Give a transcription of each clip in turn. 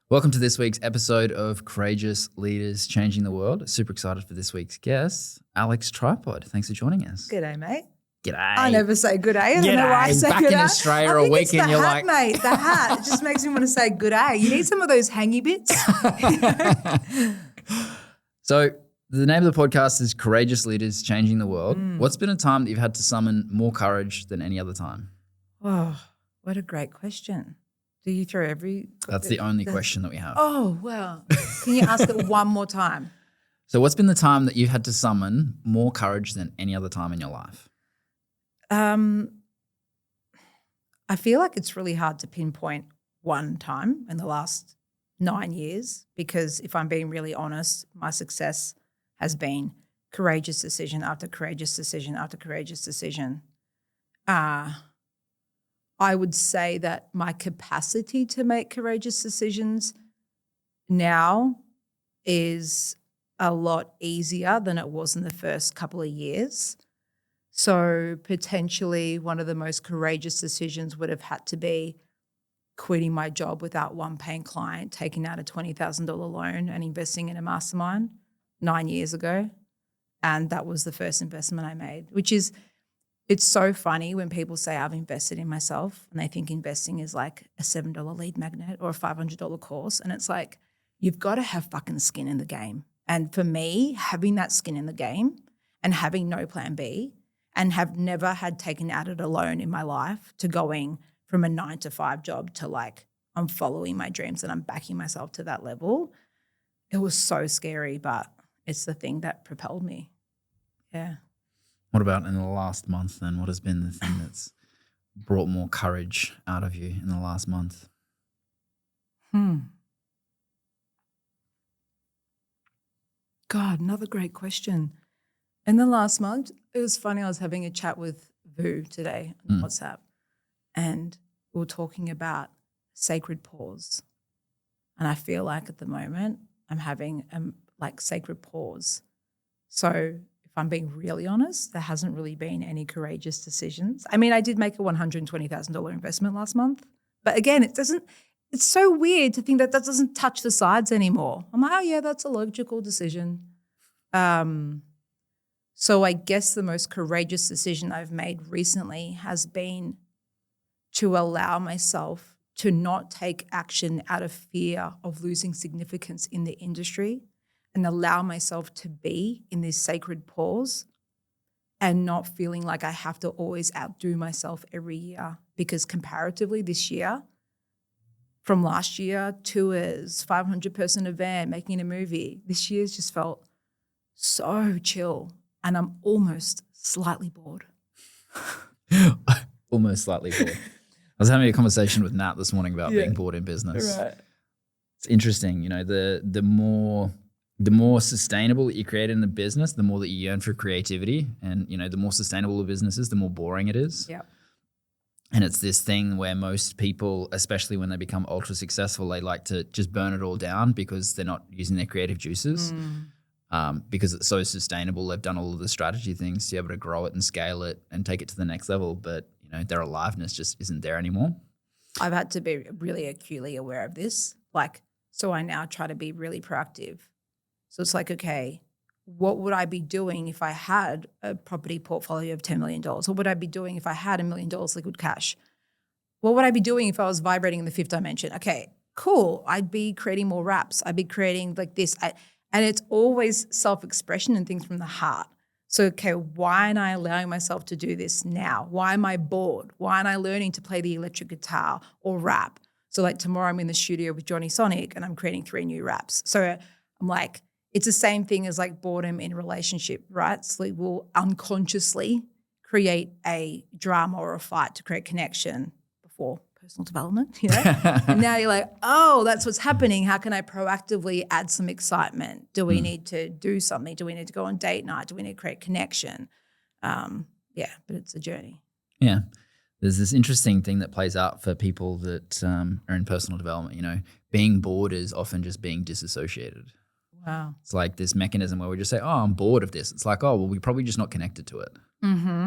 Welcome to this week's episode of Courageous Leaders Changing the World. Super excited for this week's guest, Alex Tripod. Thanks for joining us. G'day, mate. G'day. I never say good day. I don't know why I say Back good in day. Australia I think a week it's and the you're hat, like... mate, the hat. It just makes me want to say good day. You need some of those hangy bits. So the name of the podcast is Courageous Leaders Changing the World. What's been a time that you've had to summon more courage than any other time? Oh, what a great question. Do you throw every... That's the only question that we have. Oh, well. Can you ask it one more time? So what's been the time that you've had to summon more courage than any other time in your life? I feel like it's really hard to pinpoint one time in the last 9 years because if I'm being really honest, my success has been courageous decision after courageous decision after courageous decision. I would say that my capacity to make courageous decisions now is a lot easier than it was in the first couple of years. So potentially one of the most courageous decisions would have had to be quitting my job without one paying client, taking out a $20,000 loan and investing in a mastermind 9 years ago. And that was the first investment I made, which is, it's so funny when people say I've invested in myself and they think investing is like a $7 lead magnet or a $500 course. And it's like, you've got to have fucking skin in the game. And for me, having that skin in the game and having no plan B and have never had taken out a loan in my life to going from a 9-to-5 job to like, I'm following my dreams and I'm backing myself to that level. It was so scary, but it's the thing that propelled me. Yeah. What about in the last month then? What has been the thing that's brought more courage out of you in the last month? God, another great question. In the last month, it was funny. I was having a chat with Vu today on WhatsApp and we were talking about sacred pause. And I feel like at the moment I'm having like sacred pause. So if I'm being really honest, there hasn't really been any courageous decisions. I mean, I did make a $120,000 investment last month, but again, it's so weird to think that doesn't touch the sides anymore. I'm like, oh yeah, that's a logical decision. So I guess the most courageous decision I've made recently has been to allow myself to not take action out of fear of losing significance in the industry and allow myself to be in this sacred pause and not feeling like I have to always outdo myself every year. Because comparatively this year, from last year, tours, 500-person event, making a movie, this year's just felt so chill and I'm almost slightly bored. Almost slightly bored. I was having a conversation with Nat this morning about being bored in business. Right. It's interesting, you know, the more sustainable that you create in a business, the more that you yearn for creativity. And, you know, the more sustainable a business is, the more boring it is. Yeah. And it's this thing where most people, especially when they become ultra successful, they like to just burn it all down because they're not using their creative juices. Because it's so sustainable. They've done all of the strategy things to be able to grow it and scale it and take it to the next level. But, you know, their aliveness just isn't there anymore. I've had to be really acutely aware of this. Like, so I now try to be really proactive. So it's like, okay, what would I be doing if I had a property portfolio of $10 million? What would I be doing if I had $1 million liquid cash? What would I be doing if I was vibrating in the fifth dimension? Okay, cool. I'd be creating more raps. I'd be creating like this. And it's always self-expression and things from the heart. So, okay, why am I allowing myself to do this now? Why am I bored? Why am I learning to play the electric guitar or rap? So like tomorrow I'm in the studio with Johnny Sonic and I'm creating 3 new raps. So I'm like, it's the same thing as like boredom in a relationship, right? So we'll unconsciously create a drama or a fight to create connection before personal development, you know? And now you're like, oh, that's what's happening. How can I proactively add some excitement? Do we need to do something? Do we need to go on date night? Do we need to create connection? Yeah, but it's a journey. Yeah. There's this interesting thing that plays out for people that are in personal development, you know, being bored is often just being disassociated. Wow. It's like this mechanism where we just say, oh, I'm bored of this. It's like, oh, well, we're probably just not connected to it.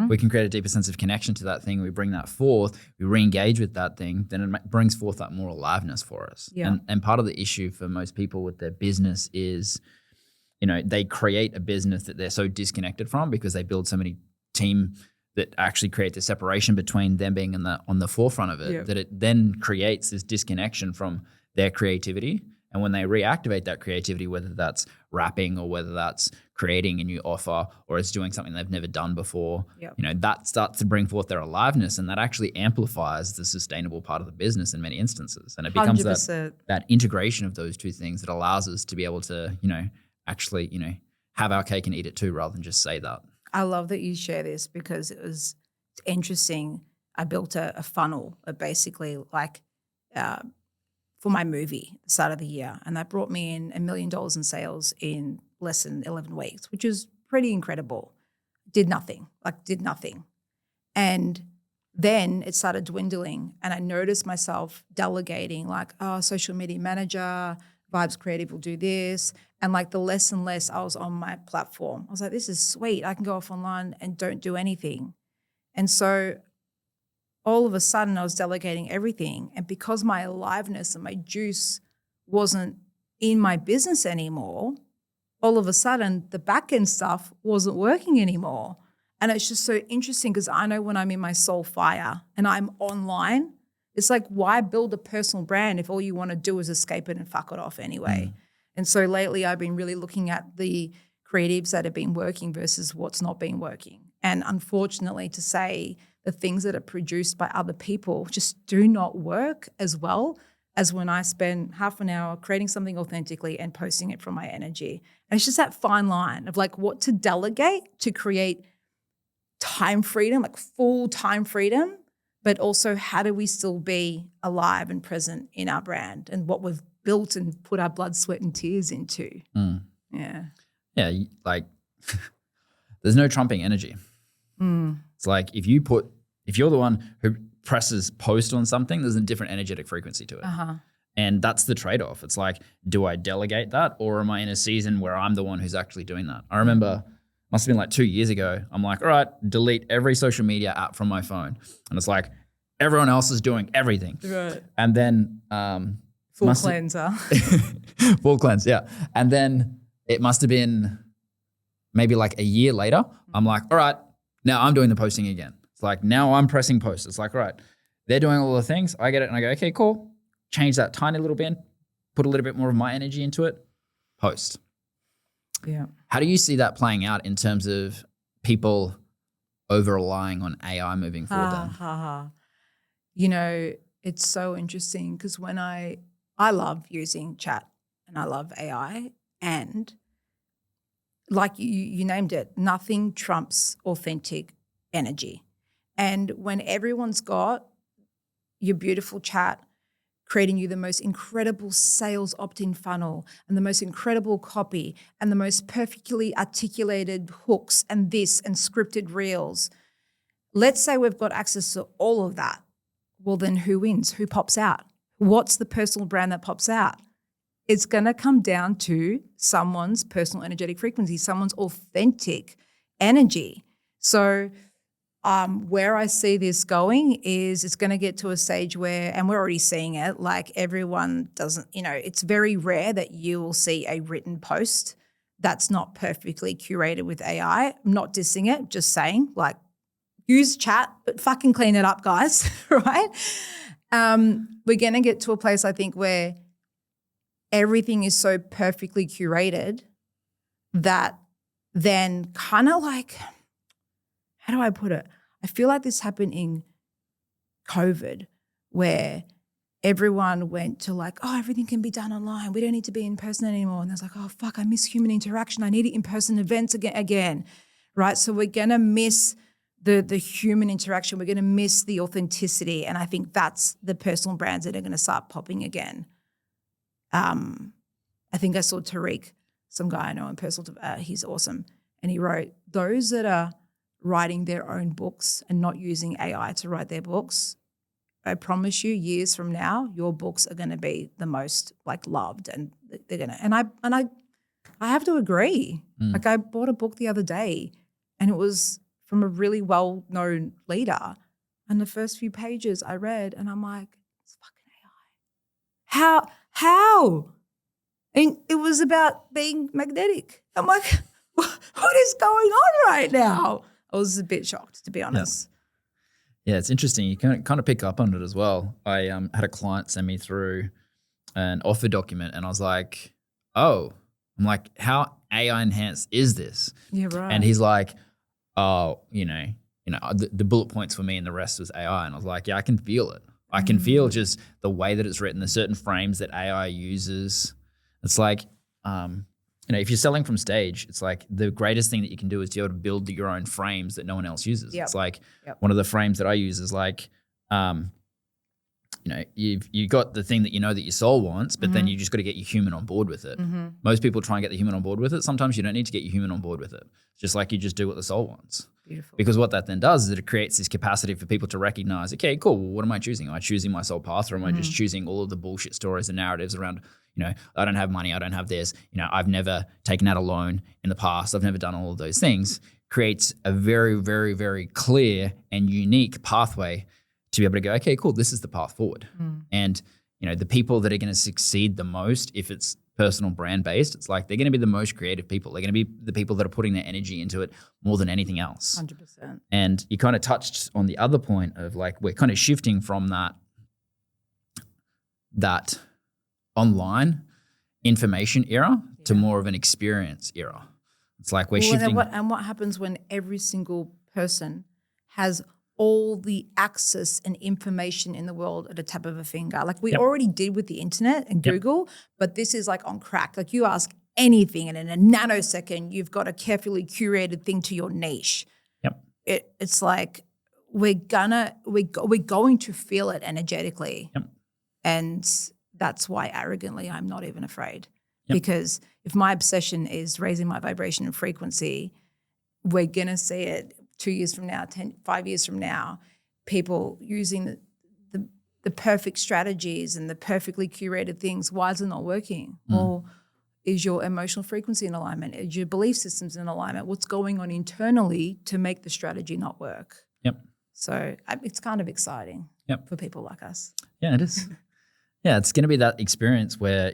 We can create a deeper sense of connection to that thing. We bring that forth, we re-engage with that thing, then it brings forth that more aliveness for us. Yeah. And part of the issue for most people with their business is, they create a business that they're so disconnected from because they build so many team that actually create the separation between them being on the forefront of it, that it then creates this disconnection from their creativity. And when they reactivate that creativity, whether that's rapping or whether that's creating a new offer or it's doing something they've never done before, that starts to bring forth their aliveness, and that actually amplifies the sustainable part of the business in many instances. And it becomes 100%. that integration of those two things that allows us to be able to, actually, have our cake and eat it too, rather than just say that. I love that you share this because it's interesting. I built a funnel of basically like for my movie at the start of the year, and that brought me in $1 million in sales in less than 11 weeks, which is pretty incredible. Did nothing. And then it started dwindling, and I noticed myself delegating like, oh, social media manager, Vibes Creative will do this. And like the less and less I was on my platform, I was like, this is sweet. I can go off online and don't do anything. And so all of a sudden I was delegating everything. And because my aliveness and my juice wasn't in my business anymore, all of a sudden the back end stuff wasn't working anymore. And it's just so interesting because I know when I'm in my soul fire and I'm online, it's like, why build a personal brand if all you want to do is escape it and fuck it off anyway? And so lately I've been really looking at the creatives that have been working versus what's not been working. And unfortunately to say, the things that are produced by other people just do not work as well as when I spend half an hour creating something authentically and posting it from my energy. And it's just that fine line of like what to delegate to create time freedom, like full time freedom, but also how do we still be alive and present in our brand and what we've built and put our blood, sweat and tears into. Yeah. Yeah, like there's no trumping energy. It's like if you're the one who presses post on something, there's a different energetic frequency to it. And that's the trade-off. It's like, do I delegate that or am I in a season where I'm the one who's actually doing that? I remember, must have been like 2 years ago, I'm like, all right, delete every social media app from my phone. And it's like, everyone else is doing everything. Right. And then full cleanser. Full cleanse, yeah. And then it must have been maybe like a year later, I'm like, all right, now I'm doing the posting again. It's like, now I'm pressing post. It's like, all right, they're doing all the things. I get it. And I go, okay, cool. Change that tiny little bit, put a little bit more of my energy into it, post. Yeah. How do you see that playing out in terms of people over-relying on AI moving forward then? It's so interesting because when I love using chat and I love AI, and like you named it, nothing trumps authentic energy. And when everyone's got your beautiful chat creating you the most incredible sales opt-in funnel and the most incredible copy and the most perfectly articulated hooks and this and scripted reels, let's say we've got access to all of that. Well, then who wins? Who pops out? What's the personal brand that pops out? It's going to come down to someone's personal energetic frequency, someone's authentic energy. So where I see this going is it's going to get to a stage where, and we're already seeing it, like everyone doesn't, it's very rare that you will see a written post that's not perfectly curated with AI. I'm not dissing it, just saying, like, use chat, but fucking clean it up, guys, right? We're going to get to a place, I think, where everything is so perfectly curated that then kind of like, how do I put it? I feel like this happened in COVID where everyone went to like, oh, everything can be done online. We don't need to be in person anymore. And there's like, oh, fuck, I miss human interaction. I need in-person events again, right? So we're going to miss the human interaction. We're going to miss the authenticity. And I think that's the personal brands that are going to start popping again. I think I saw Tariq, some guy I know in personal, he's awesome. And he wrote, those that are writing their own books and not using AI to write their books, I promise you years from now, your books are going to be the most like loved and they're going to, and I I have to agree. Mm. Like I bought a book the other day and it was from a really well-known leader. And the first few pages I read and I'm like, it's fucking AI. How? And it was about being magnetic. I'm like, what is going on right now? I was a bit shocked, to be honest. Yeah, it's interesting. You can kind of pick up on it as well. I had a client send me through an offer document and I was like, oh, I'm like, how AI enhanced is this? Yeah, right. And he's like, oh, the bullet points for me and the rest was AI. And I was like, yeah, I can feel it. I can feel just the way that it's written, the certain frames that AI uses. It's like, if you're selling from stage, it's like the greatest thing that you can do is to be able to build your own frames that no one else uses. Yep. It's like Yep. one of the frames that I use is like, you've got the thing that you know that your soul wants, but then you just got to get your human on board with it. Most people try and get the human on board with it. Sometimes you don't need to get your human on board with it. It's just like you just do what the soul wants. Beautiful. Because what that then does is it creates this capacity for people to recognize, okay, cool, well, what am I choosing? Am I choosing my soul path or am I just choosing all of the bullshit stories and narratives around, I don't have money, I don't have this, I've never taken out a loan in the past, I've never done all of those things, creates a very, very, very clear and unique pathway to be able to go, okay, cool, this is the path forward. And, the people that are going to succeed the most, if it's personal brand based, it's like they're going to be the most creative people. They're going to be the people that are putting their energy into it more than anything else. 100%. And you kind of touched on the other point of like, we're kind of shifting from that online information era to more of an experience era. It's like we're shifting. And what happens when every single person has all the access and information in the world at a tap of a finger? Like we already did with the internet and Google, but this is like on crack. Like you ask anything and in a nanosecond, you've got a carefully curated thing to your niche. Yep. It's like we're going to feel it energetically. Yep. And that's why arrogantly I'm not even afraid. Because if my obsession is raising my vibration and frequency, we're going to see it 2 years from now, 5 years from now, people using the perfect strategies and the perfectly curated things. Why is it not working? Well, is your emotional frequency in alignment? Is your belief systems in alignment? What's going on internally to make the strategy not work? Yep. So it's kind of exciting for people like us. Yeah, it is. Yeah, it's going to be that experience where,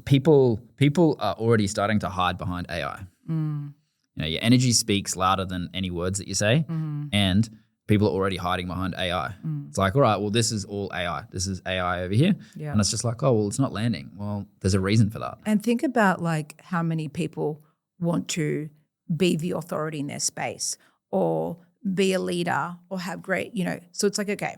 people are already starting to hide behind AI. Your energy speaks louder than any words that you say, and people are already hiding behind AI. It's like, all right, well, this is all AI. This is AI over here. Yeah. And it's just like, oh, well, it's not landing. Well, there's a reason for that. And think about like how many people want to be the authority in their space or be a leader or have great, so it's like, okay,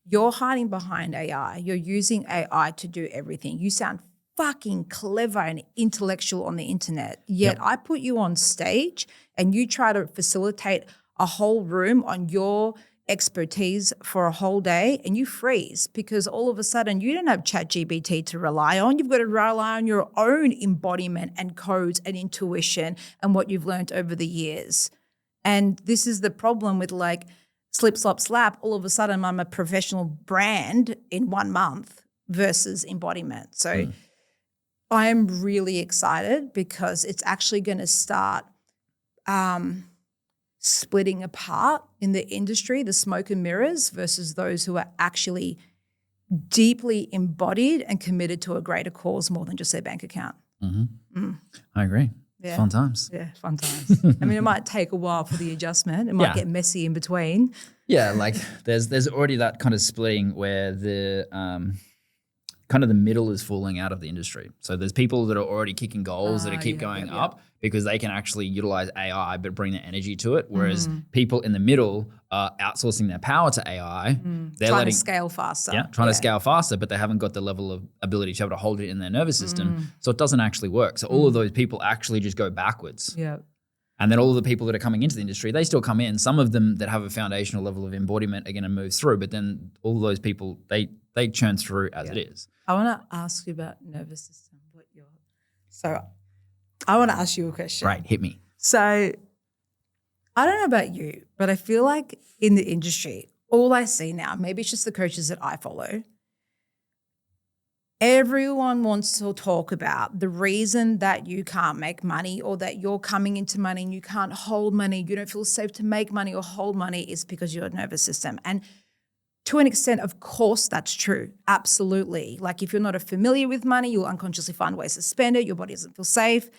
you're hiding behind AI. You're using AI to do everything. You sound fucking clever and intellectual on the internet. Yet I put you on stage and you try to facilitate a whole room on your expertise for a whole day and you freeze because all of a sudden you don't have ChatGPT to rely on. You've got to rely on your own embodiment and codes and intuition and what you've learned over the years. And this is the problem with like slip, slop, slap. All of a sudden I'm a professional brand in 1 month versus embodiment. So I am really excited because it's actually going to start splitting apart in the industry, the smoke and mirrors versus those who are actually deeply embodied and committed to a greater cause more than just their bank account. I agree. Yeah. Fun times. Yeah, fun times. I mean, it might take a while for the adjustment. It might get messy in between. Yeah, like there's already that kind of splitting where the kind of the middle is falling out of the industry. So there's people that are already kicking goals that keep going up because they can actually utilize AI but bring their energy to it. Whereas people in the middle are outsourcing their power to AI. They're trying to scale faster. Yeah, trying to scale faster, but they haven't got the level of ability to be able to hold it in their nervous system. So it doesn't actually work. So all of those people actually just go backwards. Yeah. And then all of the people that are coming into the industry, they still come in. Some of them that have a foundational level of embodiment are going to move through, but then all of those people, they churn through as it is. I want to ask you about nervous system. So I want to ask you a question. Right, hit me. So I don't know about you, but I feel like in the industry, all I see now, maybe it's just the coaches that I follow, Everyone wants to talk about the reason that you can't make money or that you're coming into money and you can't hold money, you don't feel safe to make money or hold money is because your nervous system. And to an extent, of course, that's true. Absolutely. Like if you're not familiar with money, you'll unconsciously find ways to spend it. Your body doesn't feel safe.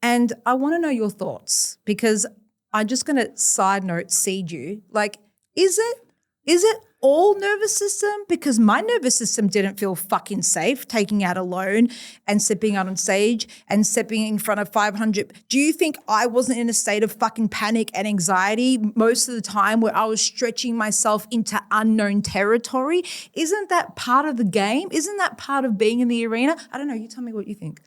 And I want to know your thoughts because I'm just going to side note seed you. Like, is it all nervous system? Because my nervous system didn't feel fucking safe taking out a loan and stepping out on stage and stepping in front of 500. Do you think I wasn't in a state of fucking panic and anxiety most of the time where I was stretching myself into unknown territory? Isn't that part of the game? Isn't that part of being in the arena? I don't know. You tell me what you think.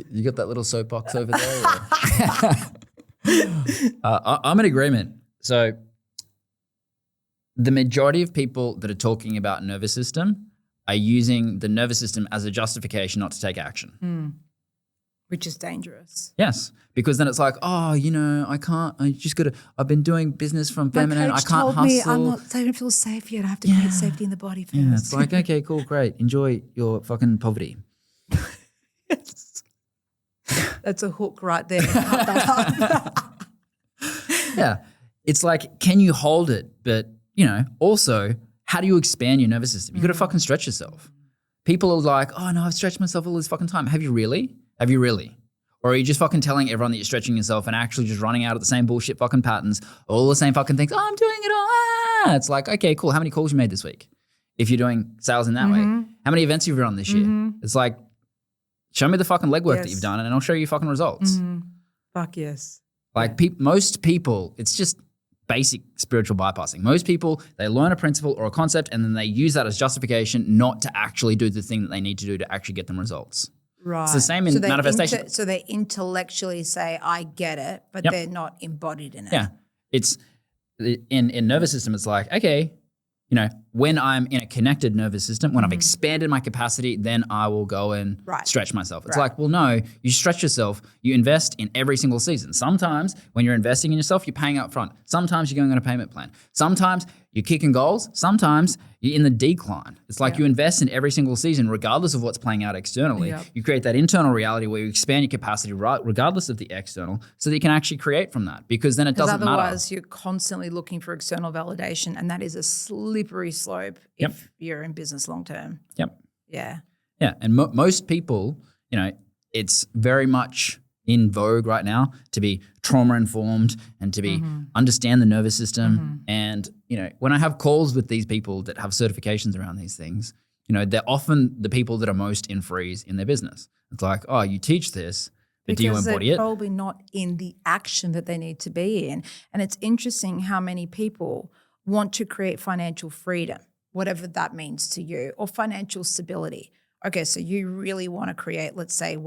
You got that little soapbox over there? I'm in agreement. So the majority of people that are talking about nervous system are using the nervous system as a justification not to take action. Which is dangerous. Yes, because then it's like, oh, I've been doing business from feminine. My coach I can't told me hustle. I don't feel safe yet. I have to create safety in the body first. Yeah, it's like, okay, cool, great. Enjoy your fucking poverty. That's a hook right there. Yeah. It's like, can you hold it? But, also, how do you expand your nervous system? You got to fucking stretch yourself. People are like, oh, no, I've stretched myself all this fucking time. Have you really? Or are you just fucking telling everyone that you're stretching yourself and actually just running out of the same bullshit fucking patterns, all the same fucking things? Oh, I'm doing it all. It's like, okay, cool. How many calls you made this week? If you're doing sales in that way. How many events have you run this year? It's like, show me the fucking legwork that you've done and I'll show you fucking results. Fuck yes. Like most people, it's just basic spiritual bypassing. Most people, they learn a principle or a concept and then they use that as justification not to actually do the thing that they need to do to actually get them results. Right. It's the same in manifestation. So they intellectually say, I get it, but they're not embodied in it. Yeah. It's in nervous system, it's like, okay, when I'm in a connected nervous system, when I've expanded my capacity, then I will go and stretch myself. It's like, well, no, you stretch yourself. You invest in every single season. Sometimes when you're investing in yourself, you're paying up front. Sometimes you're going on a payment plan. Sometimes you're kicking goals. Sometimes you're in the decline. It's like you invest in every single season, regardless of what's playing out externally. You create that internal reality where you expand your capacity regardless of the external so that you can actually create from that because then it doesn't matter. Otherwise, you're constantly looking for external validation and that is a slippery slope if you're in business long term. Yeah. And most people, it's very much in vogue right now to be trauma informed and to be understand the nervous system. And, when I have calls with these people that have certifications around these things, they're often the people that are most in freeze in their business. It's like, oh, you teach this, but do you embody because it? they're probably not in the action that they need to be in. And it's interesting how many people want to create financial freedom, whatever that means to you, or financial stability. Okay, so you really want to create, let's say,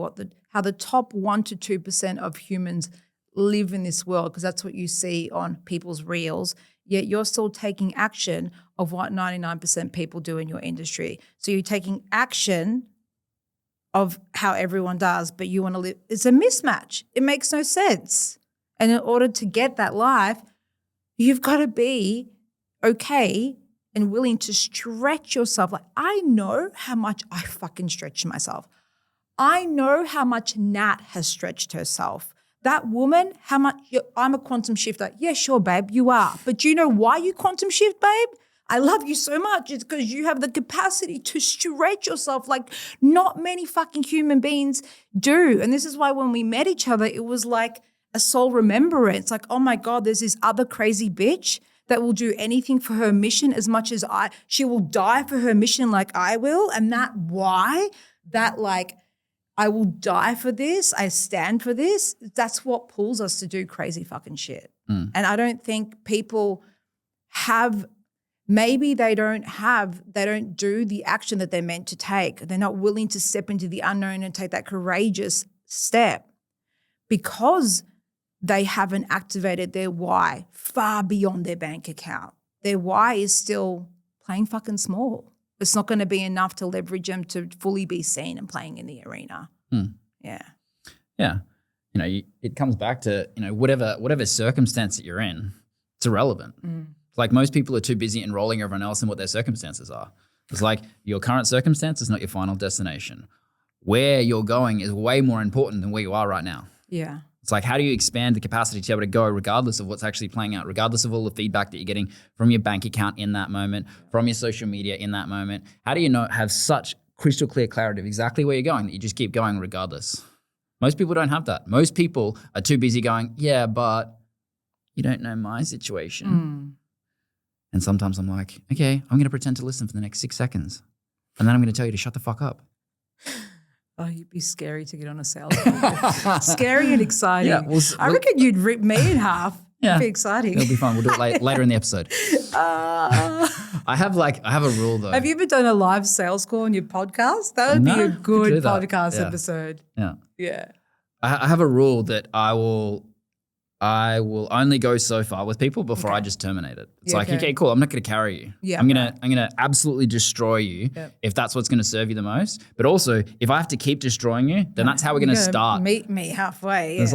how the top 1 to 2% of humans live in this world, because that's what you see on people's reels, yet you're still taking action of what 99% people do in your industry. So you're taking action of how everyone does, but you want to live. It's a mismatch. It makes no sense. And in order to get that life, you've got to be okay and willing to stretch yourself. Like, I know how much I fucking stretch myself. I know how much Nat has stretched herself. That woman, how much, I'm a quantum shifter. Yeah, sure, babe, you are. But do you know why you quantum shift, babe? I love you so much. It's because you have the capacity to stretch yourself like not many fucking human beings do. And this is why when we met each other, it was like a soul remembrance. Like, oh my God, there's this other crazy bitch that will do anything for her mission as much as she will die for her mission like I will. And I will die for this. I stand for this. That's what pulls us to do crazy fucking shit. And I don't think people maybe they don't do the action that they're meant to take. They're not willing to step into the unknown and take that courageous step because they haven't activated their why far beyond their bank account. Their why is still playing fucking small. It's not going to be enough to leverage them to fully be seen and playing in the arena. Yeah. Yeah. It comes back to, whatever circumstance that you're in, it's irrelevant. Like most people are too busy enrolling everyone else in what their circumstances are. It's like your current circumstance is not your final destination. Where you're going is way more important than where you are right now. Yeah. It's like, how do you expand the capacity to be able to go regardless of what's actually playing out, regardless of all the feedback that you're getting from your bank account in that moment, from your social media in that moment? How do you have such crystal clear clarity of exactly where you're going that you just keep going regardless? Most people don't have that. Most people are too busy going, yeah, but you don't know my situation. And sometimes I'm like, okay, I'm going to pretend to listen for the next 6 seconds. And then I'm going to tell you to shut the fuck up. Oh, you'd be scary to get on a sales call. Scary and exciting. Yeah, I reckon you'd rip me in half. Yeah, it'd be exciting. It'll be fun. We'll do it later in the episode. I have a rule though. Have you ever done a live sales call on your podcast? That would be a good podcast episode. Yeah. I have a rule that I will only go so far with people before I just terminate it. It's okay, cool. I'm not going to carry you. Yeah, I'm gonna absolutely destroy you if that's what's going to serve you the most. But also, if I have to keep destroying you, then that's how we're going to start. Meet me halfway. Yeah. It's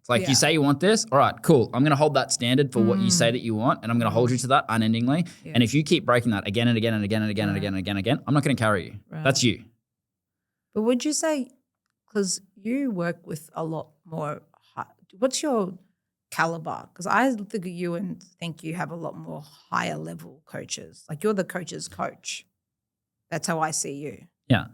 like, you say you want this. All right, cool. I'm going to hold that standard for what you say that you want, and I'm going to hold you to that unendingly. Yeah. And if you keep breaking that again and again and again and again and again and again and again, I'm not going to carry you. Right. That's you. But would you say, because you work with a lot more, what's your caliber? Because I look at you and think you have a lot more higher level coaches. Like you're the coach's coach. That's how I see you. Yeah.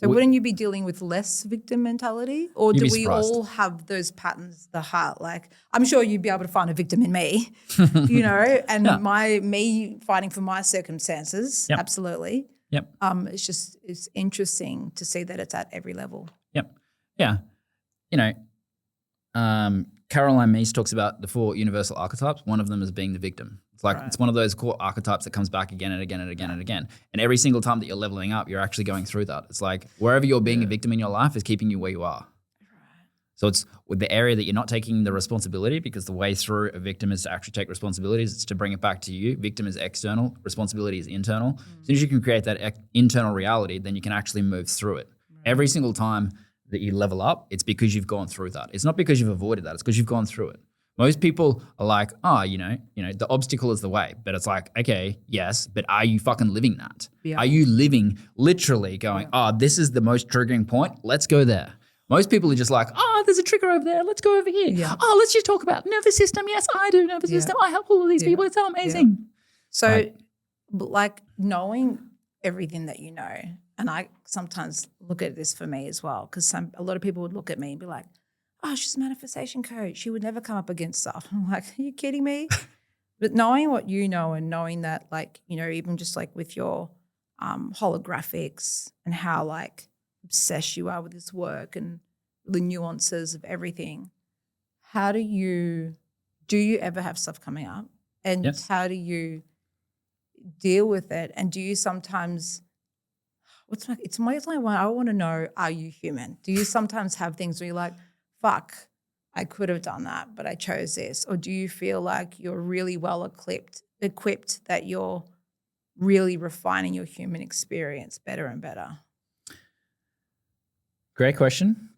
Wouldn't you be dealing with less victim mentality? Or do we surprised. all have those patterns, the heart? Like I'm sure you'd be able to find a victim in me, and me fighting for my circumstances. Yep. Absolutely. Yep. It's interesting to see that it's at every level. Yep. Yeah. Caroline Meese talks about the 4 universal archetypes. One of them is being the victim. It's like It's one of those core archetypes that comes back again and again and again and again. And every single time that you're leveling up, you're actually going through that. It's like wherever you're being a victim in your life is keeping you where you are. So it's with the area that you're not taking the responsibility, because the way through a victim is to actually take responsibilities. It's to bring it back to you. Victim is external. Responsibility is internal. As soon as you can create that internal reality, then you can actually move through it. Every single time that you level up, it's because you've gone through that. It's not because you've avoided that. It's because you've gone through it. Most people are like, the obstacle is the way. But it's like, okay, yes, but are you fucking living that? Yeah. Are you living literally going, this is the most triggering point. Let's go there. Most people are just like, there's a trigger over there. Let's go over here. Yeah. Let's just talk about nervous system. Yes, I do nervous system. I help all of these people. It's so amazing. Yeah. So like knowing everything that you know, and I sometimes look at this for me as well, because a lot of people would look at me and be like, she's a manifestation coach. She would never come up against stuff. I'm like, are you kidding me? But knowing what you know and knowing that, like, even just like with your holographics and how like obsessed you are with this work and the nuances of everything, how do you ever have stuff coming up? And how do you deal with it? And do you sometimes... it's my one. I want to know, are you human? Do you sometimes have things where you're like, fuck, I could have done that, but I chose this? Or do you feel like you're really well equipped that you're really refining your human experience better and better? Great question.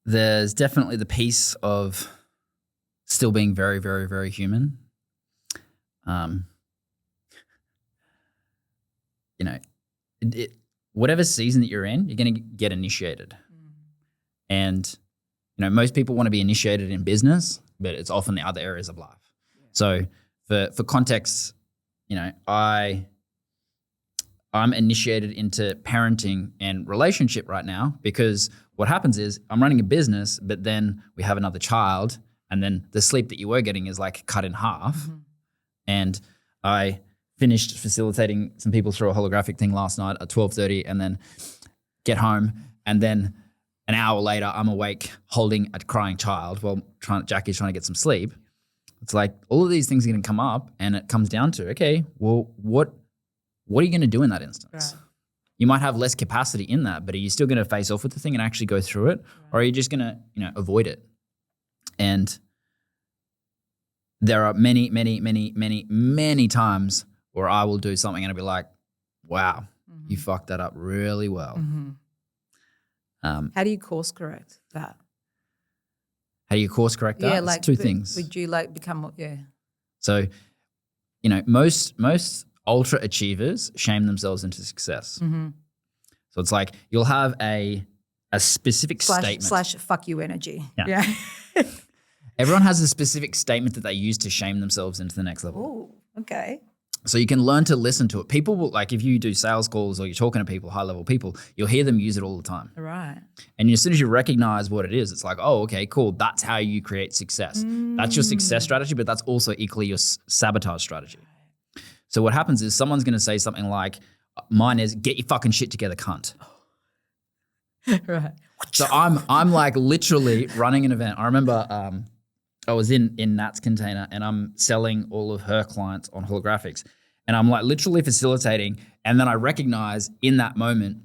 There's definitely the piece of still being very, very, very human. Whatever season that you're in, you're going to get initiated. And, most people want to be initiated in business, but it's often the other areas of life. Yeah. So for context, I'm initiated into parenting and relationship right now, because what happens is I'm running a business, but then we have another child, and then the sleep that you were getting is like cut in half. Mm-hmm. And I finished facilitating some people through a holographic thing last night at 12:30, and then get home, and then an hour later I'm awake holding a crying child while Jackie's trying to get some sleep. It's like all of these things are going to come up, and it comes down to, okay, well, what are you going to do in that instance? Right. You might have less capacity in that, but are you still going to face off with the thing and actually go through it? Right. Or are you just going to, avoid it? And there are many, many, many, many, many times where I will do something and I'll be like, wow, you fucked that up really well. Mm-hmm. How do you course correct that? How do you course correct that? Yeah, like it's 2 things. Would you like become, So most ultra achievers shame themselves into success. Mm-hmm. So it's like you'll have a specific statement. / fuck you energy. Yeah. Everyone has a specific statement that they use to shame themselves into the next level. Oh, okay. So you can learn to listen to it. People will, like if you do sales calls or you're talking to people, high level people, you'll hear them use it all the time. Right. And as soon as you recognize what it is, it's like, oh, okay, cool. That's how you create success. That's your success strategy, but that's also equally your sabotage strategy. So what happens is someone's going to say something like, mine is get your fucking shit together, cunt. Right. So I'm like literally running an event. I remember I was in Nat's container and I'm selling all of her clients on holographics. And I'm like literally facilitating. And then I recognize in that moment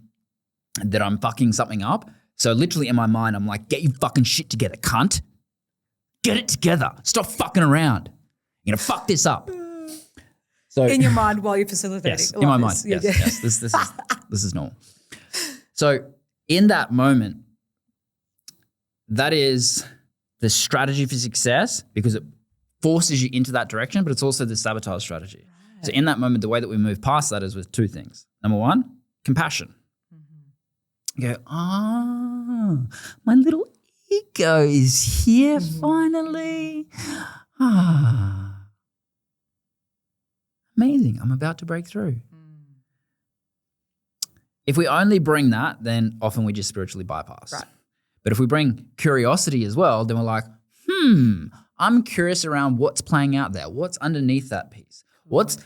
that I'm fucking something up. So literally in my mind, I'm like, get your fucking shit together, cunt. Get it together. Stop fucking around. You're gonna fuck this up. So in your mind while you're facilitating. Yes, in my mind. Yes. This is normal. So in that moment, that is the strategy for success because it forces you into that direction, but it's also the sabotage strategy. Right. So in that moment, the way that we move past that is with two things. Number one, compassion. Mm-hmm. You go, my little ego is here finally. Amazing. I'm about to break through. If we only bring that, then often we just spiritually bypass. Right. But if we bring curiosity as well, then we're like, I'm curious around what's playing out there. What's underneath that piece? What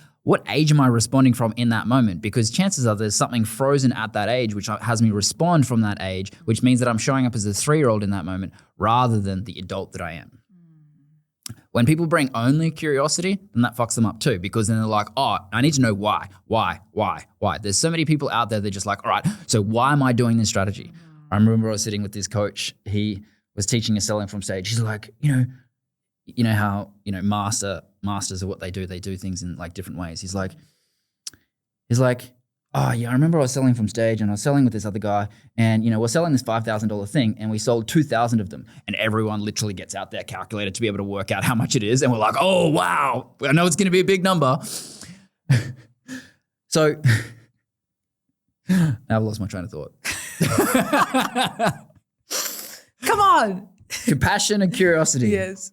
age am I responding from in that moment? Because chances are there's something frozen at that age which has me respond from that age, which means that I'm showing up as a 3-year-old in that moment rather than the adult that I am. When people bring only curiosity, then that fucks them up too, because then they're like, oh, I need to know why. There's so many people out there that are just like, all right, so why am I doing this strategy? I remember I was sitting with this coach. He was teaching us selling from stage. He's like, you know how, masters are what they do. They do things in like different ways. He's like, oh yeah, I remember I was selling from stage and I was selling with this other guy and, we're selling this $5,000 thing and we sold 2,000 of them and everyone literally gets out their calculator to be able to work out how much it is. And we're like, oh, wow, I know it's going to be a big number. So now I've lost my train of thought. Come on. Compassion and curiosity. Yes.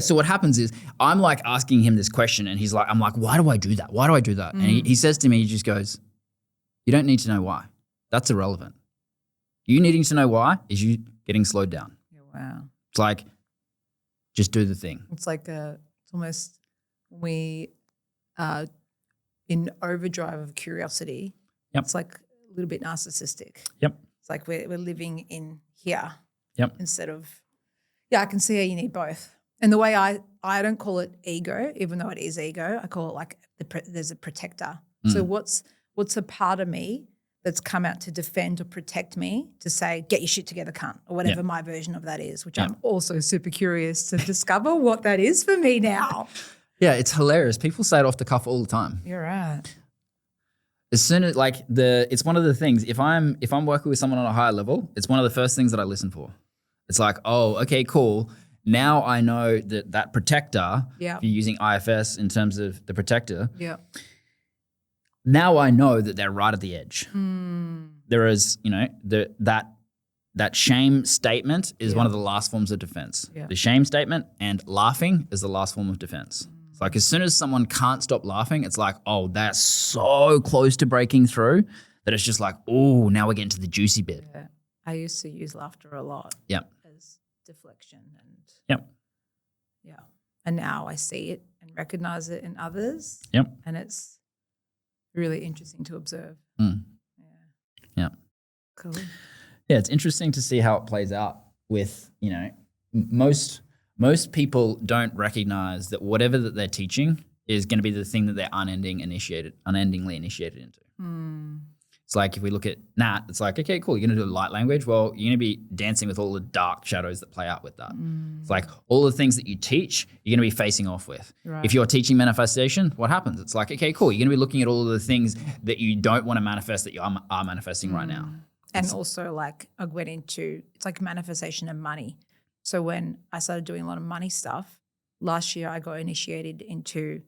So what happens is I'm like asking him this question and I'm like, why do I do that? Why do I do that? And he says to me, he just goes, you don't need to know why. That's irrelevant. You needing to know why is you getting slowed down. Yeah, wow. It's like, just do the thing. It's like it's almost we are in overdrive of curiosity. Yep. It's like a little bit narcissistic. Yep. It's like we're living in here. Yep. Instead of, I can see how you need both. And the way I don't call it ego, even though it is ego, I call it like there's a protector. So what's a part of me that's come out to defend or protect me to say, get your shit together, cunt, or whatever my version of that is, which I'm also super curious to discover what that is for me now. Yeah, it's hilarious. People say it off the cuff all the time. You're right. As soon as it's one of the things, if I'm working with someone on a higher level, it's one of the first things that I listen for. It's like, oh, okay, cool. Now I know that protector, if you're using IFS in terms of the protector, now I know that they're right at the edge. There is, that shame statement is one of the last forms of defense. The shame statement and laughing is the last form of defense. It's like as soon as someone can't stop laughing, it's like, oh, that's so close to breaking through that it's just like, oh, now we're getting to the juicy bit. Yeah. I used to use laughter a lot. Yep. As deflection and and now I see it and recognize it in others. Yep. And it's really interesting to observe. Yeah. Cool. Yeah, it's interesting to see how it plays out with, most people don't recognize that whatever that they're teaching is going to be the thing that they're unendingly initiated into. It's like if we look at Nat, it's like, okay, cool, you're going to do light language. Well, you're going to be dancing with all the dark shadows that play out with that. It's like all the things that you teach, you're going to be facing off with. Right. If you're teaching manifestation, what happens? It's like, okay, cool, you're going to be looking at all of the things that you don't want to manifest that you are manifesting right now. And also like I went into, it's like manifestation and money. So when I started doing a lot of money stuff, last year I got initiated into,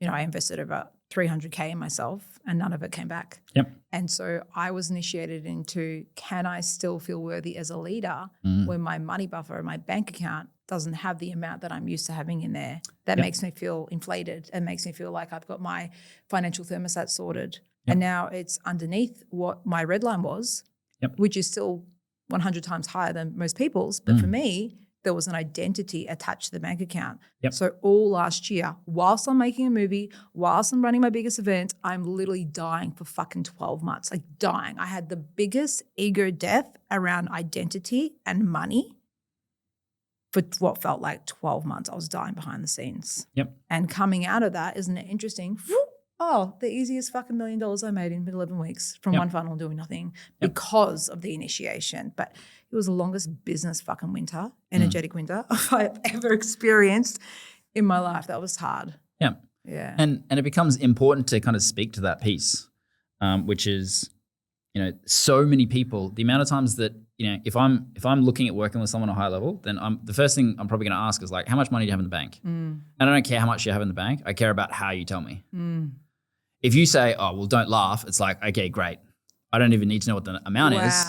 I invested over 300K in myself and none of it came back. Yep. And so I was initiated into, can I still feel worthy as a leader when my money buffer, my bank account doesn't have the amount that I'm used to having in there? That makes me feel inflated and makes me feel like I've got my financial thermostat sorted. And now it's underneath what my red line was, which is still 100 times higher than most people's. But for me, there was an identity attached to the bank account. So all last year, whilst I'm making a movie, whilst I'm running my biggest event, I'm literally dying for fucking 12 months, like dying. I had the biggest ego death around identity and money for what felt like 12 months. I was dying behind the scenes. And coming out of that, isn't it interesting? Oh, the easiest fucking $1 million I made in 11 weeks from one funnel doing nothing because of the initiation. But it was the longest business fucking winter, energetic winter I've ever experienced in my life. That was hard. Yeah. And it becomes important to kind of speak to that piece, which is, so many people, the amount of times that, if I'm looking at working with someone at a high level, then the first thing I'm probably going to ask is like, how much money do you have in the bank? And I don't care how much you have in the bank. I care about how you tell me. If you say, oh, well, don't laugh, it's like, okay, great. I don't even need to know what the amount is.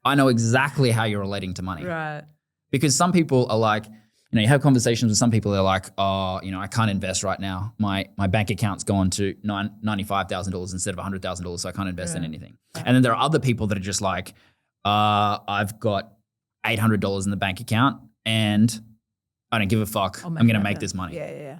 I know exactly how you're relating to money. Right. Because some people are like, you have conversations with some people, they're like, oh, I can't invest right now. My bank account's gone to $95,000 instead of $100,000, so I can't invest in anything. And then there are other people that are just like, I've got $800 in the bank account and I don't give a fuck. I'm going to make this money. Yeah.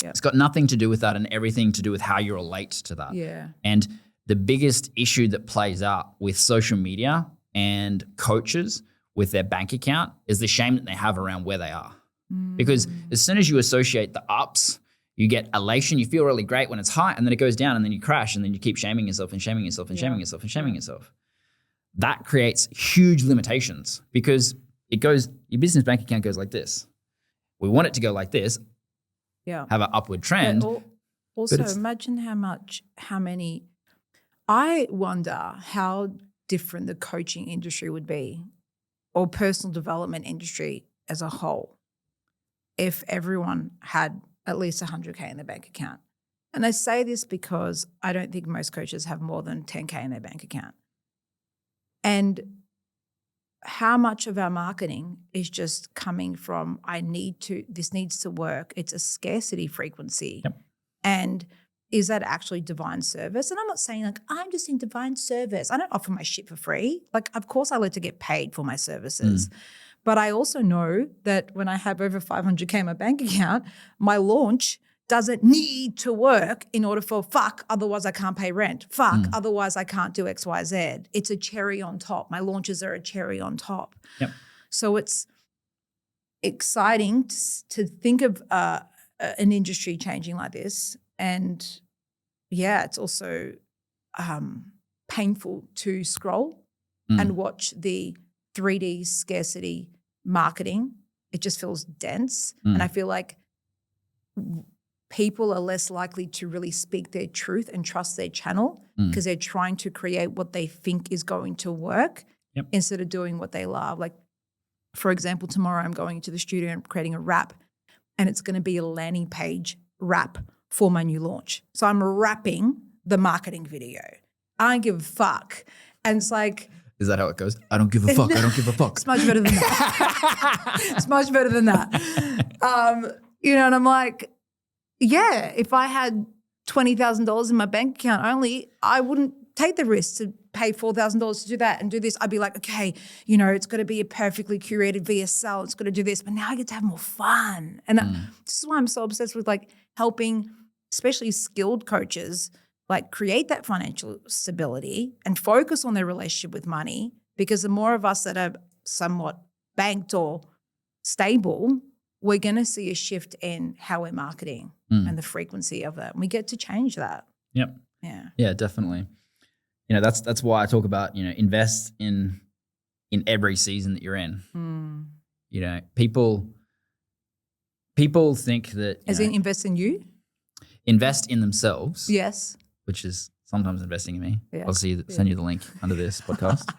It's got nothing to do with that and everything to do with how you relate to that. Yeah. And the biggest issue that plays out with social media and coaches with their bank account is the shame that they have around where they are. Because as soon as you associate the ups, you get elation, you feel really great when it's high, and then it goes down and then you crash and then you keep shaming yourself and shaming yourself and shaming yourself and shaming yourself. That creates huge limitations because your business bank account goes like this. We want it to go like this, have an upward trend. Also, imagine I wonder how different the coaching industry would be or personal development industry as a whole if everyone had at least 100K in their bank account. And I say this because I don't think most coaches have more than 10K in their bank account. And how much of our marketing is just coming from this needs to work. It's a scarcity frequency. And is that actually divine service? And I'm not saying like, I'm just in divine service. I don't offer my shit for free. Like, of course I like to get paid for my services. But I also know that when I have over 500K in my bank account, my launch doesn't need to work in order for otherwise I can't pay rent. Otherwise I can't do X, Y, Z. It's a cherry on top. My launches are a cherry on top. So it's exciting to think of an industry changing like this. And it's also painful to scroll and watch the 3D scarcity marketing. It just feels dense. And I feel like people are less likely to really speak their truth and trust their channel because they're trying to create what they think is going to work instead of doing what they love. Like, for example, tomorrow I'm going into the studio and creating a wrap, and it's going to be a landing page wrap for my new launch. So I'm wrapping the marketing video. I don't give a fuck. And it's like, is that how it goes? I don't give a fuck. I don't give a fuck. It's much better than that. It's much better than that. And I'm like, if I had $20,000 in my bank account only, I wouldn't take the risk to pay $4,000 to do that and do this. I'd be like, okay, it's got to be a perfectly curated VSL. It's got to do this. But now I get to have more fun. And this is why I'm so obsessed with like helping, especially skilled coaches, like create that financial stability and focus on their relationship with money, because the more of us that are somewhat banked or stable, we're going to see a shift in how we're marketing and the frequency of it. And we get to change that. Yeah, definitely. That's why I talk about, invest in every season that you're in. People think that as in invest in you? Invest in themselves. Yes. Which is sometimes investing in me. Yeah. I'll send you the link under this podcast.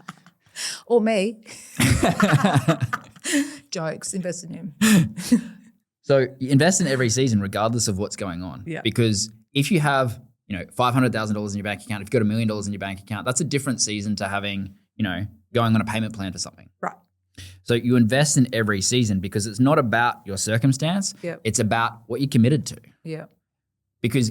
Or me. Jokes, invest in him. So you invest in every season regardless of what's going on. Yeah. Because if you have, $500,000 in your bank account, if you've got $1 million in your bank account, that's a different season to having, going on a payment plan for something. Right. So you invest in every season because it's not about your circumstance. Yep. It's about what you're committed to. Yeah. Because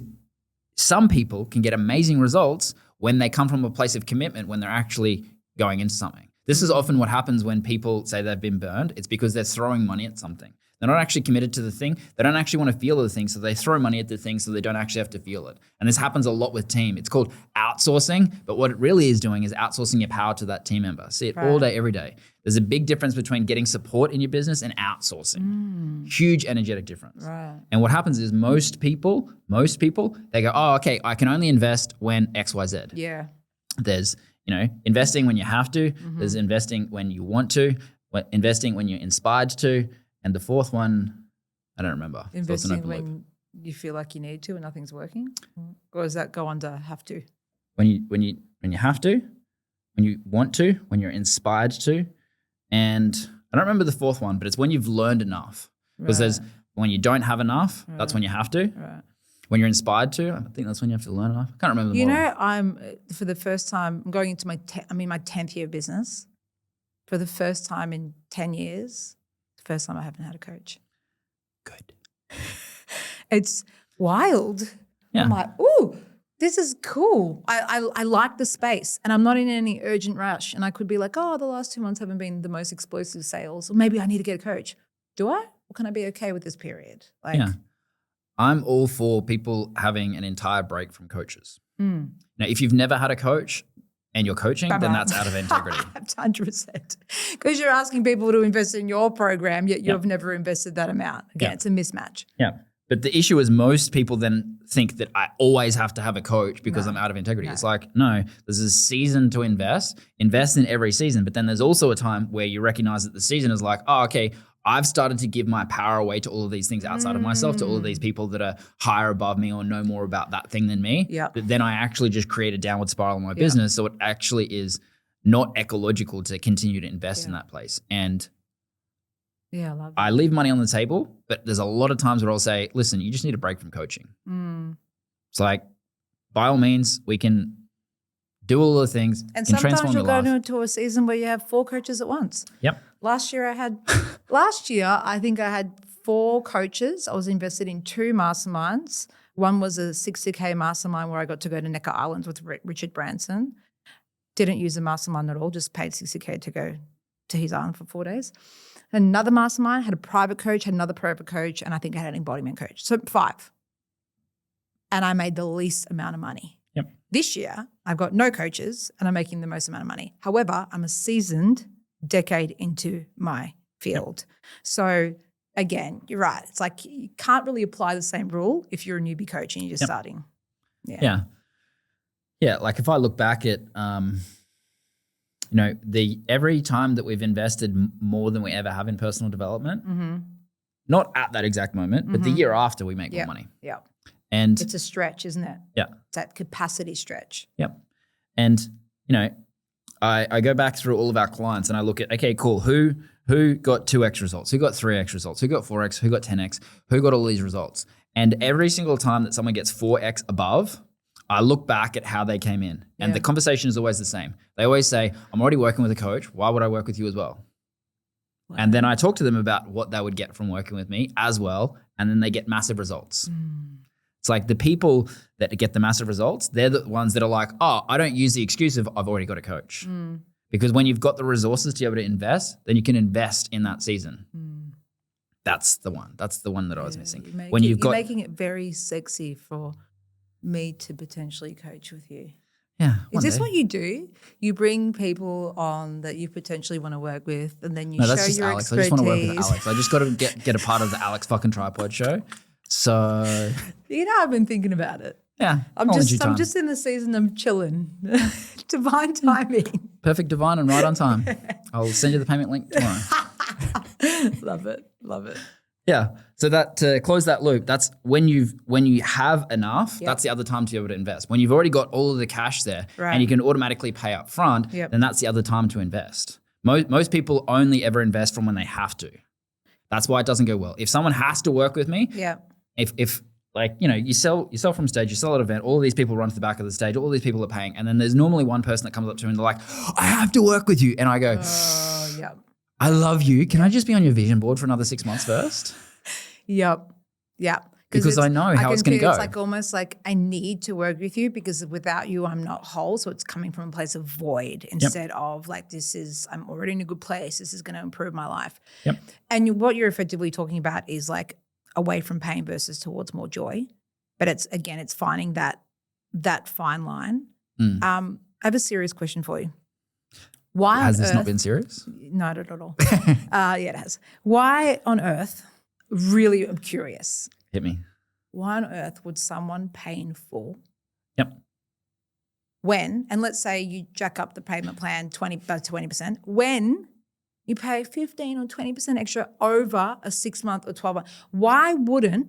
some people can get amazing results when they come from a place of commitment when they're actually going into something. This is often what happens when people say they've been burned. It's because they're throwing money at something. They're not actually committed to the thing. They don't actually want to feel the thing, so they throw money at the thing so they don't actually have to feel it. And this happens a lot with team. It's called outsourcing, but what it really is doing is outsourcing your power to that team member. See it all day, every day. There's a big difference between getting support in your business and outsourcing. Huge energetic difference. Right. And what happens is most people, they go, oh, okay, I can only invest when X, Y, Z. Yeah. There's, investing when you have to. There's investing when you want to. Investing when you're inspired to. And the fourth one, I don't remember. Investing when you feel like you need to and nothing's working? Or does that go under have to? When you have to, when you want to, when you're inspired to. And I don't remember the fourth one, but it's when you've learned enough. Because there's when you don't have enough, that's when you have to. Right. When you're inspired to, I think that's when you have to learn enough. I can't remember the model. I'm for the first time, I'm going into my 10th year of business. For the first time in 10 years, first time I haven't had a coach. Good. It's wild. Yeah. I'm like, ooh, this is cool. I like the space and I'm not in any urgent rush. And I could be like, oh, the last 2 months haven't been the most explosive sales. Or maybe I need to get a coach. Do I? Or can I be okay with this period? I'm all for people having an entire break from coaches. Now, if you've never had a coach, and you're coaching, then that's out of integrity. 100%. Because you're asking people to invest in your program, yet you've never invested that amount. Again, it's a mismatch. Yeah. But the issue is most people then think that I always have to have a coach because I'm out of integrity. It's like, no, there's a season to invest in every season. But then there's also a time where you recognize that the season is like, oh, okay, I've started to give my power away to all of these things outside of myself, to all of these people that are higher above me or know more about that thing than me. Yeah. But then I actually just create a downward spiral in my business. So it actually is not ecological to continue to invest in that place. And I love that. I leave money on the table, but there's a lot of times where I'll say, listen, you just need a break from coaching. It's like, by all means, we can do all the things. And can sometimes transform you'll your go life. into a season where you have 4 coaches at once. Yep. Last year, I think I had 4 coaches. I was invested in 2 masterminds. One was a 60K mastermind where I got to go to Necker Island with Richard Branson. Didn't use the mastermind at all, just paid 60K to go to his island for 4 days. Another mastermind, had a private coach, had another private coach, and I think I had an embodiment coach. So 5. And I made the least amount of money. Yep. This year, I've got no coaches and I'm making the most amount of money. However, I'm a seasoned decade into my field. So again, you're right. It's like you can't really apply the same rule if you're a newbie coach and you're just starting. Yeah. Like if I look back at, every time that we've invested more than we ever have in personal development, not at that exact moment, but the year after we make more money. Yeah. And it's a stretch, isn't it? Yeah. It's that capacity stretch. Yep. And, I go back through all of our clients and I look at, okay, cool. Who got 2x results? Who got 3x results? Who got 4x? Who got 10x? Who got all these results? And every single time that someone gets 4x above, I look back at how they came in. And the conversation is always the same. They always say, I'm already working with a coach. Why would I work with you as well? Wow. And then I talk to them about what they would get from working with me as well. And then they get massive results. It's like the people that get the massive results, they're the ones that are like, oh, I don't use the excuse of I've already got a coach. Because when you've got the resources to be able to invest, then you can invest in that season. That's the one. That's the one that I was missing. You're making it very sexy for me to potentially coach with you. Yeah. Is this what you do? You bring people on that you potentially want to work with and then you show that's just your Alex. expertise. I just want to work with Alex. I just got to get a part of the Alex fucking Tripod show. So I've been thinking about it. Yeah. I'm just in the season of chilling. Divine timing. Perfect, divine, and right on time. I'll send you the payment link tomorrow. Love it. Yeah. So that to close that loop, that's when you have enough, that's the other time to be able to invest. When you've already got all of the cash there and you can automatically pay up front, then that's the other time to invest. Most people only ever invest from when they have to. That's why it doesn't go well. If someone has to work with me, Yeah. if like, you know, you sell from stage, you sell at an event, all of these people run to the back of the stage, all these people are paying. And then there's normally one person that comes up to me and they're like, I have to work with you. And I go, Yeah. I love you. Can I just be on your vision board for another 6 months first? Yep. Yeah. Because I know how it's going to go. It's like almost like I need to work with you because without you, I'm not whole. So it's coming from a place of void instead of like, I'm already in a good place. This is going to improve my life. Yep. And what you're effectively talking about is like away from pain versus towards more joy. But it's finding that fine line. I have a serious question for you. Why has this not been serious? No, not at all. Yeah, it has. Why on earth? Really, I'm curious. Hit me. Why on earth would someone pay in full? Yep. When, and let's say you jack up the payment plan 20%, when you pay 15 or 20% extra over a 6 month or 12 month, why wouldn't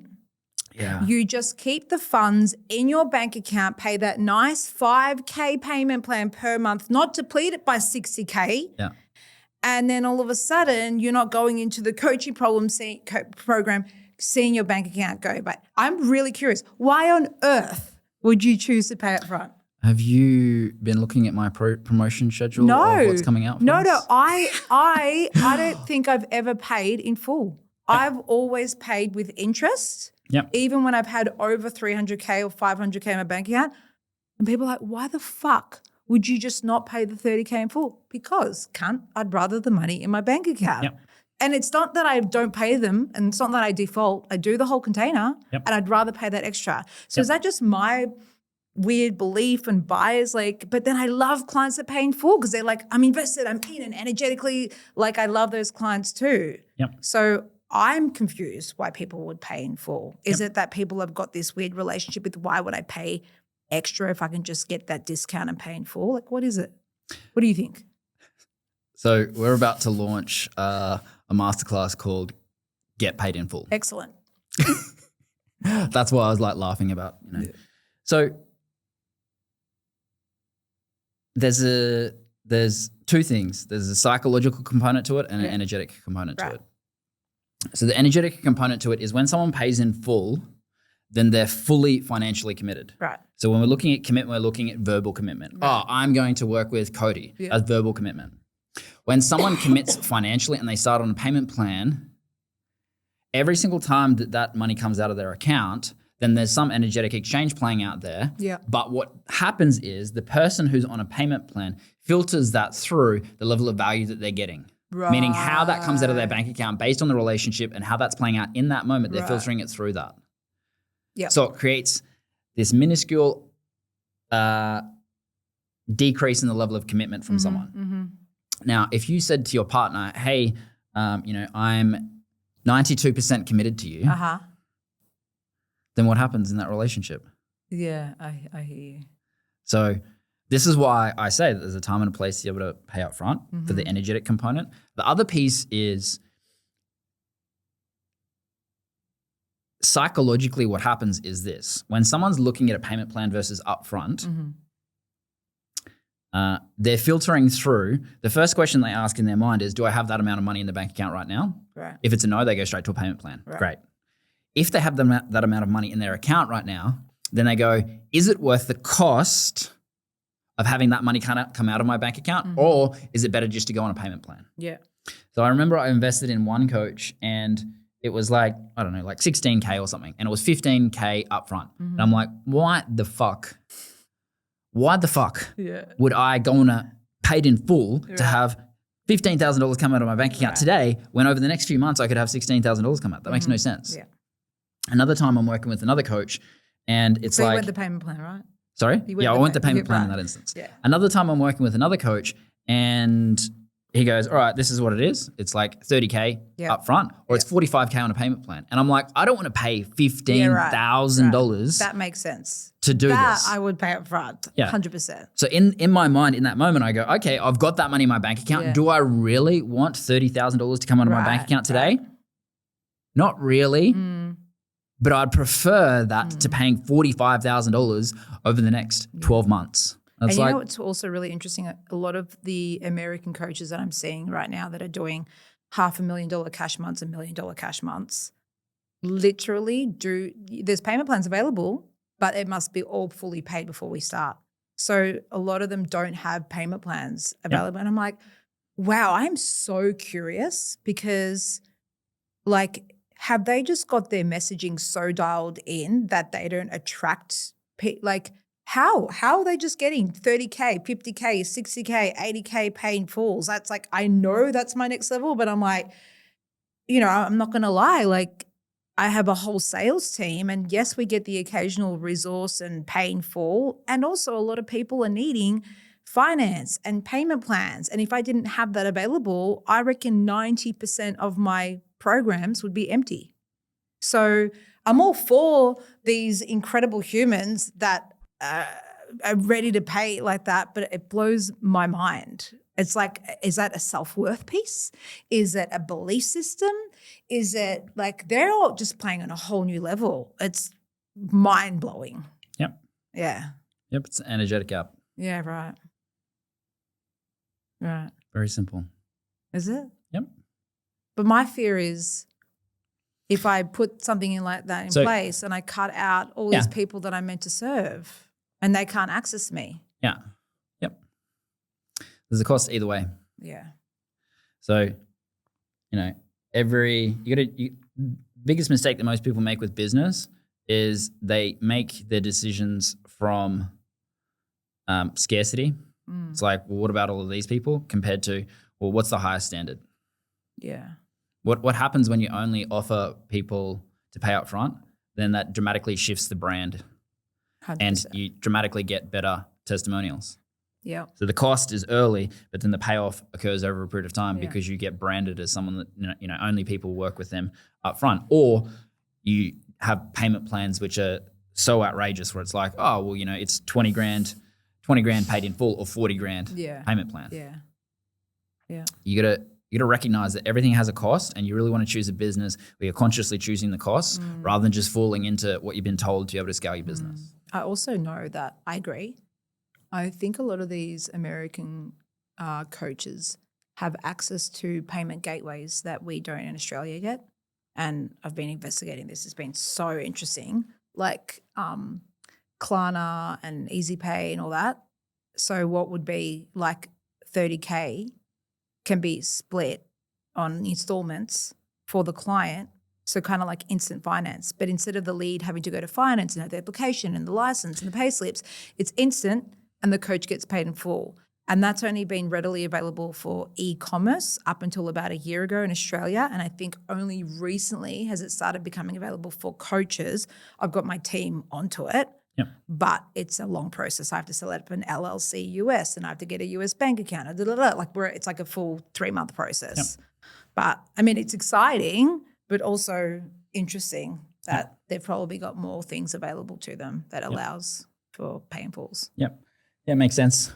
you just keep the funds in your bank account, pay that nice $5K payment plan per month, not deplete it by $60K? Yeah. And then all of a sudden, you're not going into the coaching program, seeing your bank account go. But I'm really curious, why on earth would you choose to pay up front? Have you been looking at my promotion schedule of what's coming out for us? No. I don't think I've ever paid in full. Yep. I've always paid with interest. Yep. Even when I've had over 300K or 500K in my bank account. And people are like, why the fuck would you just not pay the 30K in full? Because, cunt, I'd rather the money in my bank account. Yep. And it's not that I don't pay them and it's not that I default. I do the whole container and I'd rather pay that extra. So is that just my weird belief and bias? Like, but then I love clients that pay in full because they're like, I'm invested, I'm in, and energetically, like I love those clients too. Yep. So I'm confused why people would pay in full. Is it that people have got this weird relationship with why would I pay extra if I can just get that discount and pay in full? Like, what is it? What do you think? So we're about to launch a masterclass called Get Paid in Full. Excellent. That's why I was like laughing about, you know. Yeah. So there's two things. There's a psychological component to it and an energetic component to it. So the energetic component to it is when someone pays in full, then they're fully financially committed. Right. So when we're looking at commitment, we're looking at verbal commitment. Right. Oh, I'm going to work with Cody. That's verbal commitment. When someone commits financially and they start on a payment plan, every single time that money comes out of their account, then there's some energetic exchange playing out there. Yeah. But what happens is the person who's on a payment plan filters that through the level of value that they're getting. Right. Meaning how that comes out of their bank account based on the relationship and how that's playing out in that moment. They're filtering it through that. Yeah. So it creates this minuscule decrease in the level of commitment from someone. Mm-hmm. Now, if you said to your partner, hey, I'm 92% committed to you, then what happens in that relationship? Yeah, I hear you. So this is why I say that there's a time and a place to be able to pay up front for the energetic component. The other piece is psychologically what happens is this. When someone's looking at a payment plan versus upfront, they're filtering through. The first question they ask in their mind is, do I have that amount of money in the bank account right now? Right. If it's a no, they go straight to a payment plan. Right. Great. If they have that amount of money in their account right now, then they go, is it worth the cost of having that money kind of come out of my bank account, or is it better just to go on a payment plan? Yeah. So I remember I invested in one coach and it was like, I don't know, like 16K or something. And it was 15K upfront. And I'm like, why the fuck would I go on a paid in full to have $15,000 come out of my bank account today when over the next few months I could have $16,000 come out? That makes no sense. Yeah. Another time I'm working with another coach and it's you went the payment plan, right? Sorry? I went the payment plan in that instance. Yeah. Another time I'm working with another coach and he goes, all right, this is what it is. It's like 30K up front or it's 45K on a payment plan. And I'm like, I don't want to pay $15,000. That makes sense. To do this. I would pay up front, 100%. So in my mind, in that moment, I go, okay, I've got that money in my bank account. Do I really want $30,000 to come out of my bank account today? Not really. But I'd prefer that to paying $45,000 over the next 12 months. That's and you know what's also really interesting? A lot of the American coaches that I'm seeing right now that are doing $500,000 cash months and $1 million cash months literally there's payment plans available, but it must be all fully paid before we start. So a lot of them don't have payment plans available. And I'm like, wow, I'm so curious because like, have they just got their messaging so dialed in that they don't attract like how are they just getting 30K, 50K, 60K, 80K paid falls? That's like, I know that's my next level, but I'm like, you know, I'm not going to lie. Like I have a whole sales team and yes, we get the occasional resource and pay in full. And also a lot of people are needing finance and payment plans. And if I didn't have that available, I reckon 90% of my programs would be empty. So I'm all for these incredible humans that are ready to pay like that, but it blows my mind. It's like, is that a self-worth piece? Is it a belief system? Is it like they're all just playing on a whole new level? It's mind-blowing. Yep. Yeah. Yep, it's an energetic app. Yeah, right. Right. Very simple. Is it? Yep. But my fear is if I put something in like that in place and I cut out all these people that I'm meant to serve and they can't access me. Yeah. Yep. There's a cost either way. Yeah. So, you know, biggest mistake that most people make with business is they make their decisions from scarcity. It's like, well, what about all of these people compared to, well, what's the highest standard? Yeah. What happens when you only offer people to pay up front? Then that dramatically shifts the brand 100%. and you dramatically get better testimonials. Yeah. So the cost is early, but then the payoff occurs over a period of time because you get branded as someone that, you know, only people work with them up front. Or you have payment plans which are so outrageous where it's like, oh, well, you know, it's 20 grand paid in full or 40 grand payment plan. Yeah. Yeah. You gotta recognize that everything has a cost and you really want to choose a business where you're consciously choosing the costs rather than just falling into what you've been told to be able to scale your business. I also know that I agree. I think a lot of these American coaches have access to payment gateways that we don't in Australia yet. And I've been investigating this. It's been so interesting, like Klarna and EasyPay and all that. So what would be like 30K can be split on installments for the client. So kind of like instant finance. But instead of the lead having to go to finance and have the application and the license and the pay slips, it's instant and the coach gets paid in full. And that's only been readily available for e-commerce up until about a year ago in Australia. And I think only recently has it started becoming available for coaches. I've got my team onto it, but it's a long process. I have to set up an LLC US and I have to get a US bank account. It's like a full 3-month process. But I mean, it's exciting, but also interesting that they've probably got more things available to them that allows for pay in fulls. Yep. Yeah, it makes sense.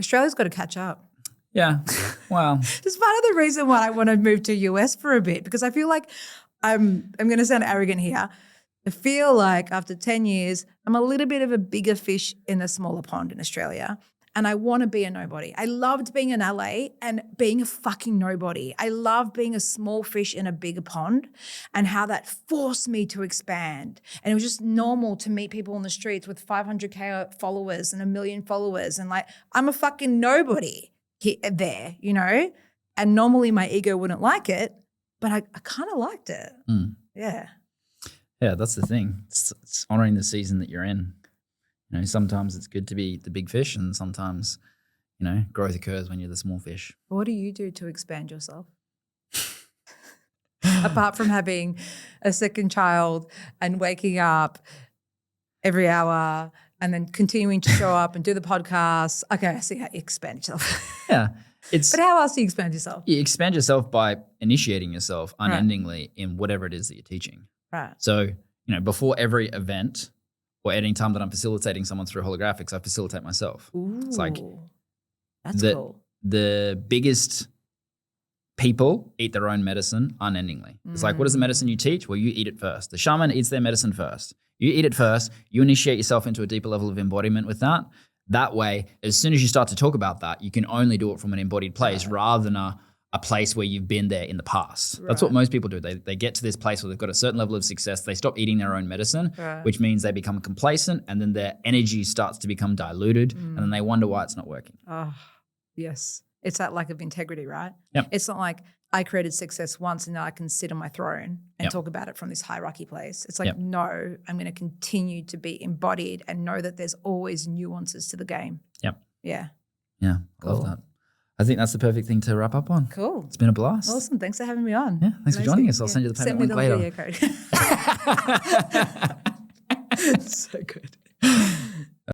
Australia's got to catch up. Yeah. Wow. That's part of the reason why I want to move to US for a bit, because I feel like I'm going to sound arrogant here. I feel like after 10 years, I'm a little bit of a bigger fish in a smaller pond in Australia. And I want to be a nobody. I loved being in LA and being a fucking nobody. I love being a small fish in a bigger pond and how that forced me to expand. And it was just normal to meet people on the streets with 500K followers and 1 million followers. And like, I'm a fucking nobody there, you know? And normally my ego wouldn't like it, but I kind of liked it. Yeah. Yeah, that's the thing. It's honoring the season that you're in. You know, sometimes it's good to be the big fish and sometimes, you know, growth occurs when you're the small fish. What do you do to expand yourself? Apart from having a second child and waking up every hour and then continuing to show up and do the podcast. Okay, I see how you expand yourself. Yeah. But how else do you expand yourself? You expand yourself by initiating yourself unendingly in whatever it is that you're teaching. Right. So, you know, before every event or any time that I'm facilitating someone through holographics, I facilitate myself. Ooh, it's like that's cool. The biggest people eat their own medicine unendingly. It's like, what is the medicine you teach? Well, you eat it first. The shaman eats their medicine first. You eat it first. You initiate yourself into a deeper level of embodiment with that. That way, as soon as you start to talk about that, you can only do it from an embodied place rather than a a place where you've been there in the past. That's what most people do. They get to this place where they've got a certain level of success. They stop eating their own medicine, which means they become complacent, and then their energy starts to become diluted, and then they wonder why it's not working. Oh, yes. It's that lack of integrity, right? Yep. It's not like I created success once and now I can sit on my throne and talk about it from this hierarchy place. It's like, no, I'm going to continue to be embodied and know that there's always nuances to the game. Yep. Yeah. Yeah. Love that. I think that's the perfect thing to wrap up on. Cool. It's been a blast. Awesome. Thanks for having me on. Yeah. Thanks for joining us. I'll send you the payment link later. Send me the video code. So good.